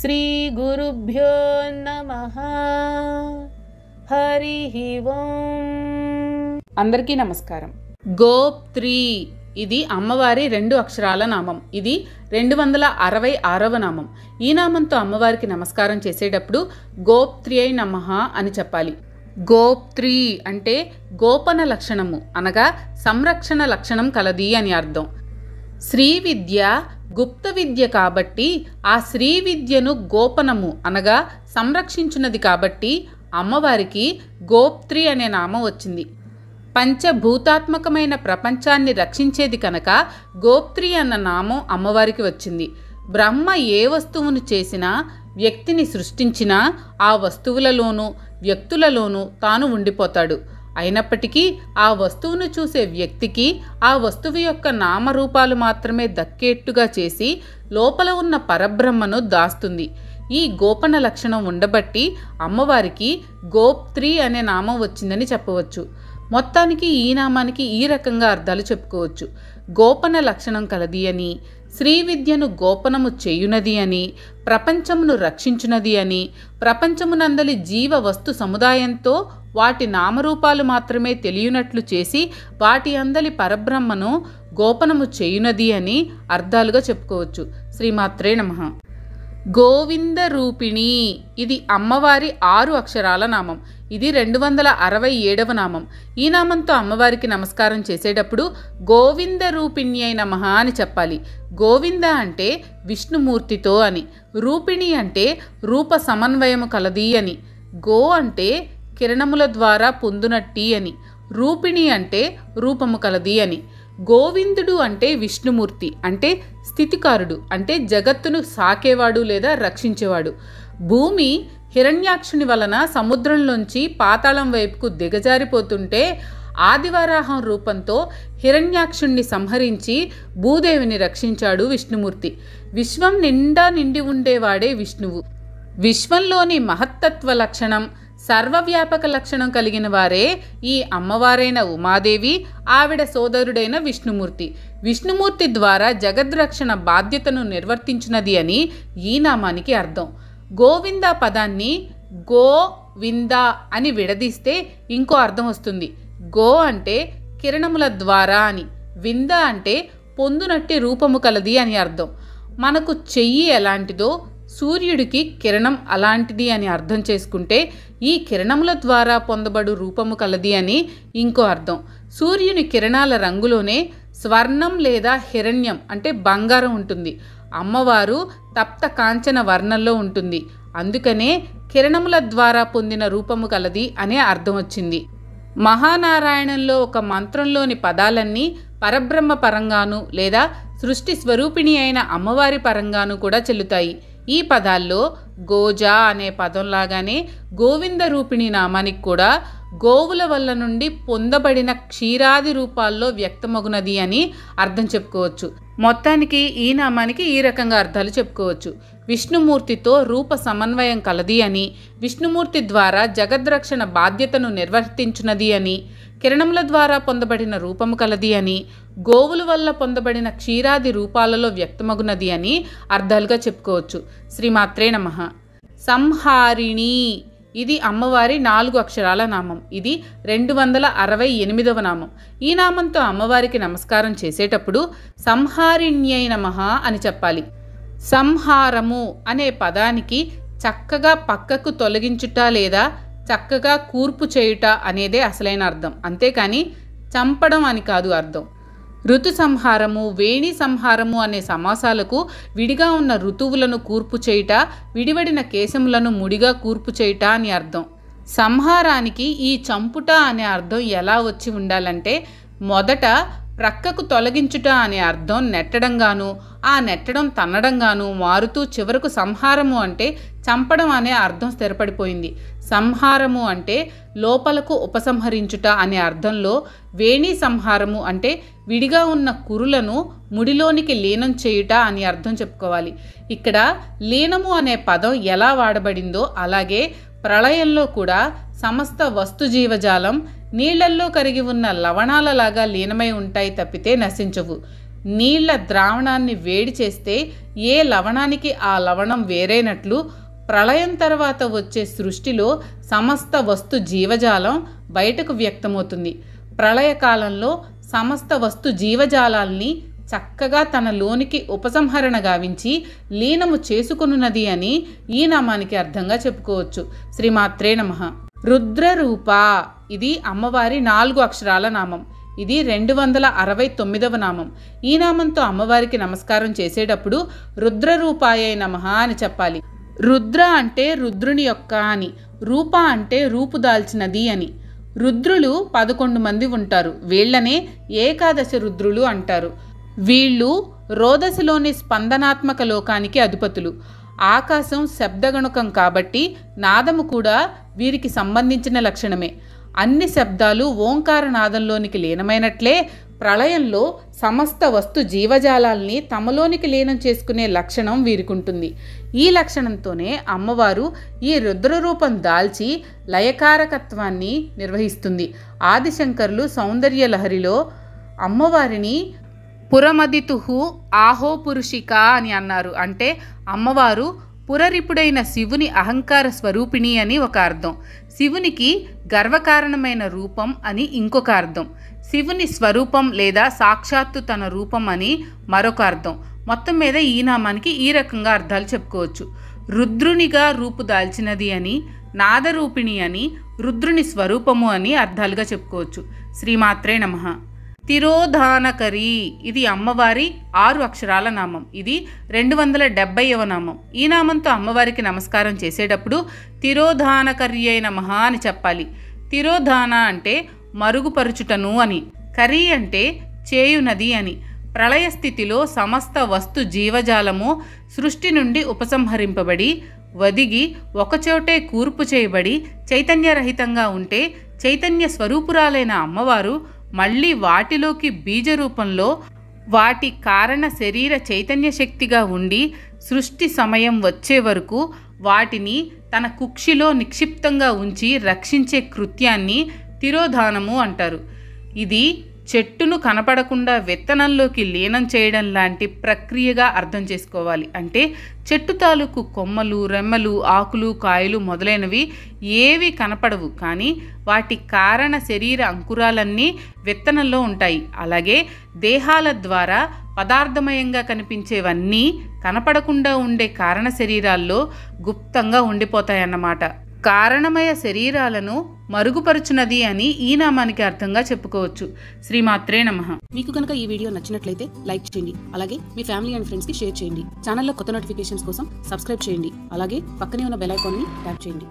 శ్రీ గురుభ్యో నమః. హరి ఓం. అందరికీ నమస్కారం. గోప్త్రి ఇది అమ్మవారి 2 అక్షరాల నామం. ఇది 266వ నామం. ఈ నామంతో అమ్మవారికి నమస్కారం చేసేటప్పుడు గోప్త్రియై నమః అని చెప్పాలి. గోప్త్రి అంటే గోపన లక్షణము అనగా సంరక్షణ లక్షణం కలది అని అర్థం. శ్రీ విద్య గుప్త విద్య కాబట్టి ఆ శ్రీ విద్యను గోపనము అనగా సంరక్షించున్నది కాబట్టి అమ్మవారికి గోప్త్రి అనే నామం వచ్చింది. పంచభూతాత్మకమైన ప్రపంచాన్ని రక్షించేది కనుక గోప్త్రి అన్న నామం అమ్మవారికి వచ్చింది. బ్రహ్మ ఏ వస్తువును చేసినా, వ్యక్తిని సృష్టించినా ఆ వస్తువులలోనూ వ్యక్తులలోనూ తాను ఉండిపోతాడు. అయినప్పటికీ ఆ వస్తువును చూసే వ్యక్తికి ఆ వస్తువు యొక్క నామరూపాలు మాత్రమే దక్కేట్టుగా చేసి లోపల ఉన్న పరబ్రహ్మను దాస్తుంది. ఈ గోపన లక్షణం ఉండబట్టి అమ్మవారికి గోప్త్రి అనే నామం వచ్చిందని చెప్పవచ్చు. మొత్తానికి ఈ నామానికి ఈ రకంగా అర్థాలు చెప్పుకోవచ్చు. గోపన లక్షణం కలది అని, శ్రీ విద్యను గోపనము చేయునది అని, ప్రపంచమును రక్షించునది అని, ప్రపంచమునందలి జీవ వస్తు సముదాయంతో వాటి నామరూపాలు మాత్రమే తెలియనట్లు చేసి వాటి అందలి పరబ్రహ్మను గోపనము చేయునది అని అర్థాలుగా చెప్పుకోవచ్చు. శ్రీమాత్రే నమః. గోవింద రూపిణి ఇది అమ్మవారి 6 అక్షరాల నామం. ఇది 267వ నామం. ఈ నామంతో అమ్మవారికి నమస్కారం చేసేటప్పుడు గోవింద రూపిణ్యై నమః అని చెప్పాలి. గోవింద అంటే విష్ణుమూర్తితో అని, రూపిణి అంటే రూప సమన్వయము కలది అని, గో అంటే కిరణముల ద్వారా పొందునట్టి అని, రూపిణి అంటే రూపము కలది అని. గోవిందుడు అంటే విష్ణుమూర్తి అంటే స్థితికారుడు అంటే జగత్తును సాకేవాడు లేదా రక్షించేవాడు. భూమి హిరణ్యాక్షుని వలన సముద్రంలోంచి పాతాళం వైపుకు దిగజారిపోతుంటే ఆదివరాహం రూపంతో హిరణ్యాక్షుణ్ణి సంహరించి భూదేవిని రక్షించాడు విష్ణుమూర్తి. విశ్వం నిండా నిండి ఉండేవాడే విష్ణువు. విశ్వంలోని మహత్తత్వ లక్షణం, సర్వవ్యాపక లక్షణం కలిగిన వారే ఈ అమ్మవారైన ఉమాదేవి, ఆవిడ సోదరుడైన విష్ణుమూర్తి. విష్ణుమూర్తి ద్వారా జగద్రక్షణ బాధ్యతను నిర్వర్తించినది అని ఈ నామానికి అర్థం. గోవింద పదాన్ని గోవింద అని విడదీస్తే ఇంకో అర్థం వస్తుంది. గో అంటే కిరణముల ద్వారా అని, వింద అంటే పొందునట్టి రూపము కలది అని అర్థం. మనకు చెయ్యి ఎలాంటిదో సూర్యుడికి కిరణం అలాంటిది అని అర్థం చేసుకుంటే ఈ కిరణముల ద్వారా పొందబడు రూపము కలది అని ఇంకో అర్థం. సూర్యుని కిరణాల రంగులోనే స్వర్ణం లేదా హిరణ్యం అంటే బంగారం ఉంటుంది. అమ్మవారు తప్త కాంచన వర్ణంలో ఉంటుంది. అందుకనే కిరణముల ద్వారా పొందిన రూపము కలది అనే అర్థం వచ్చింది. మహానారాయణంలో ఒక మంత్రంలోని పదాలన్నీ పరబ్రహ్మ పరంగాను లేదా సృష్టి స్వరూపిణి అయిన అమ్మవారి పరంగాను కూడా చెల్లుతాయి. ఈ పదాల్లో గోజా అనే పదంలాగానే గోవింద రూపిణి నామానికి కూడా గోవుల వల్ల నుండి పొందబడిన క్షీరాది రూపాల్లో వ్యక్తమగునది అని అర్థం చెప్పుకోవచ్చు. మొత్తానికి ఈ నామానికి ఈ రకంగా అర్థాలు చెప్పుకోవచ్చు. విష్ణుమూర్తితో రూప సమన్వయం కలది అని, విష్ణుమూర్తి ద్వారా జగద్రక్షణ బాధ్యతను నిర్వర్తించున్నది అని, కిరణముల ద్వారా పొందబడిన రూపము కలది అని, గోవుల వల్ల పొందబడిన క్షీరాది రూపాలలో వ్యక్తమగునది అని అర్థాలుగా చెప్పుకోవచ్చు. శ్రీమాత్రే నమః. సంహారిణి ఇది అమ్మవారి 4 అక్షరాల నామం. ఇది 268వ నామం. ఈ నామంతో అమ్మవారికి నమస్కారం చేసేటప్పుడు సంహారిణ్యై నమః అని చెప్పాలి. సంహారము అనే పదానికి చక్కగా పక్కకు తొలగించుట లేదా చక్కగా కూర్పు చేయుట అనేదే అసలైన అర్థం. అంతేకాని చంపడం అని కాదు అర్థం. ఋతు సంహారము, వేణి సంహారము అనే సమాసాలకు విడిగా ఉన్న ఋతువులను కూర్పు చేయుట, విడివడిన కేశములను ముడిగా కూర్పు చేయుట అని అర్థం. సంహారానికి ఈ చంపుట అనే అర్థం ఎలా వచ్చి ఉండాలంటే మొదట ప్రక్కకు తొలగించుట అనే అర్థం నెట్టడంగాను, ఆ నెట్టడం తన్నడంగాను మారుతూ చివరకు సంహారము అంటే చంపడం అనే అర్థం స్థిరపడిపోయింది. సంహారము అంటే లోపలకు ఉపసంహరించుట అనే అర్థంలో, వేణి సంహారము అంటే విడిగా ఉన్న కురులను ముడిలోనికి లీనం చేయుట అని అర్థం చెప్పుకోవాలి. ఇక్కడ లీనము అనే పదం ఎలా వాడబడిందో అలాగే ప్రళయంలో కూడా సమస్త వస్తు జీవజాలం నీళ్లల్లో కరిగి ఉన్న లవణాలలాగా లీనమై ఉంటాయి తప్పితే నశించవు. నీళ్ల ద్రావణాన్ని వేడి చేస్తే ఏ లవణానికి ఆ లవణం వేరైనట్లు ప్రళయం తర్వాత వచ్చే సృష్టిలో సమస్త వస్తు జీవజాలం బయటకు వ్యక్తమవుతుంది. ప్రళయకాలంలో సమస్త వస్తు జీవజాలాల్ని చక్కగా తన లోనికి ఉపసంహరణ గావించి లీనము చేసుకున్నది అని ఈ నామానికి అర్థంగా చెప్పుకోవచ్చు. శ్రీమాత్రే నమః. రుద్రరూప, ఇది అమ్మవారి 4 అక్షరాల నామం. ఇది 269వ నామం. ఈ నామంతో అమ్మవారికి నమస్కారం చేసేటప్పుడు రుద్రరూపాయ నమః అని చెప్పాలి. రుద్ర అంటే రుద్రుని యొక్క అని, రూప అంటే రూపు దాల్చినది అని. రుద్రులు 11 మంది ఉంటారు. వీళ్లనే ఏకాదశ రుద్రులు అంటారు. వీళ్ళు రోదసిలోని స్పందనాత్మక లోకానికి అధిపతులు. ఆకాశం శబ్దగణుకం కాబట్టి నాదము కూడా వీరికి సంబంధించిన లక్షణమే. అన్ని శబ్దాలు ఓంకార నాదంలోనికి లీనమైనట్లే ప్రళయంలో సమస్త వస్తు జీవజాలాల్ని తమలోనికి లీనం చేసుకునే లక్షణం వీరికుంటుంది. ఈ లక్షణంతోనే అమ్మవారు ఈ రుద్రరూపం దాల్చి లయకారకత్వాన్ని నిర్వహిస్తుంది. ఆదిశంకరులు సౌందర్య లహరిలో అమ్మవారిని పురమదితుహు ఆహో పురుషిక అని అన్నారు. అంటే అమ్మవారు పురరిపుడైన శివుని అహంకార స్వరూపిణి అని ఒక అర్థం. శివునికి గర్వకారణమైన రూపం అని ఇంకొక అర్థం. శివుని స్వరూపం లేదా సాక్షాత్తు తన రూపం అని మరొక అర్థం. మొత్తం మీద ఈ నామానికి ఈ రకంగా అర్థాలు చెప్పుకోవచ్చు. రుద్రునిగా రూపు దాల్చినది అని, నాదరూపిణి అని, రుద్రుని స్వరూపము అని అర్థాలుగా చెప్పుకోవచ్చు. శ్రీమాత్రే నమః. తిరోధానకరి, ఇది అమ్మవారి 6 అక్షరాల నామం. ఇది 270వ నామం. ఈ నామంతో అమ్మవారికి నమస్కారం చేసేటప్పుడు తిరోధానకర్యై నమః అని చెప్పాలి. తిరోధాన అంటే మరుగుపరుచుటను అని, కరి అంటే చేయునది అని. ప్రళయ స్థితిలో సమస్త వస్తు జీవజాలము సృష్టి నుండి ఉపసంహరింపబడి వదిగి ఒకచోటే కూర్పు చేయబడి చైతన్యరహితంగా ఉంటే చైతన్య స్వరూపురాలైన అమ్మవారు మళ్ళీ వాటిలోకి బీజరూపంలో వాటి కారణ శరీర చైతన్య శక్తిగా ఉండి సృష్టి సమయం వచ్చే వరకు వాటిని తన కుక్షిలో నిక్షిప్తంగా ఉంచి రక్షించే కృత్యాన్ని తిరోధానము అంటారు. ఇది చెట్టును కనపడకుండా విత్తనంలోకి లీనం చేయడం లాంటి ప్రక్రియగా అర్థం చేసుకోవాలి. అంటే చెట్టు తాలూకు కొమ్మలు, రెమ్మలు, ఆకులు, కాయలు మొదలైనవి ఏవి కనపడవు, కానీ వాటి కారణ శరీర అంకురాలన్నీ విత్తనంలో ఉంటాయి. అలాగే దేహాల ద్వారా పదార్థమయంగా కనిపించేవన్నీ కనపడకుండా ఉండే కారణ శరీరాల్లో గుప్తంగా ఉండిపోతాయన్నమాట. కారణమయ శరీరాలను మరుగుపరుచునది అని ఈ నామానికి అర్థంగా చెప్పుకోవచ్చు. శ్రీమాత్రే నమః. మీకు కనుక ఈ వీడియో నచ్చినట్లయితే లైక్ చేయండి. అలాగే మీ ఫ్యామిలీ అండ్ ఫ్రెండ్స్ కి షేర్ చేయండి. ఛానల్లో కొత్త నోటిఫికేషన్స్ కోసం సబ్స్క్రైబ్ చేయండి. అలాగే పక్కనే ఉన్న బెల్ ఐకాన్ ని ట్యాప్ చేయండి.